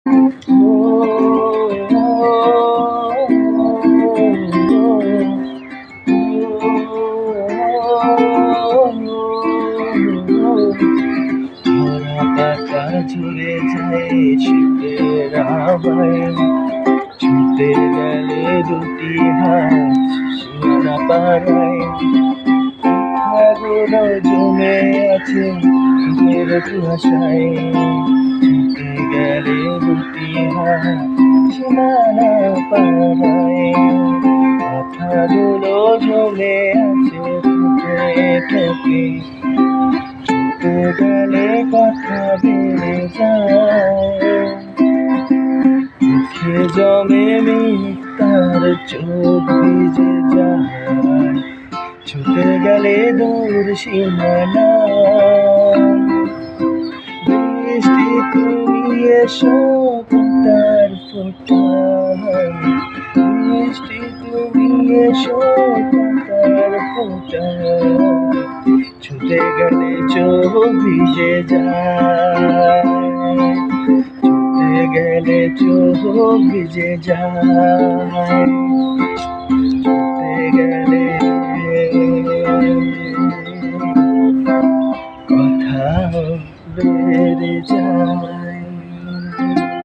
ধরা পাতা ঝরে যায় শীতের হাওয়ায়, ছুটে গেলে দুটি হাত সীমানা পাড়ায়। কথাগুলো জমে আছে ফুলের কুয়াশায়, ছুটে গেলে দুটি হাত সীমানা পাড়ায়। কথাগুলো জমে আছে ফুটে থেকে, ছুটে গেলে কথা বেড়ে যায়। চোখে জমে মিথ্যার চোখ ভিজে যায়, ছুটে গেলে দূর সীমানায়। বৃষ্টি তুমি এসো ফোঁটার ফোঁটায়, বৃষ্টি তুমি এসো ফোঁটার ফোঁটায়। ছুটে গেলে চোখ ভিজে যায়, ছুটে গেলে চোখ ভিজে যায়, ছুটে গেলে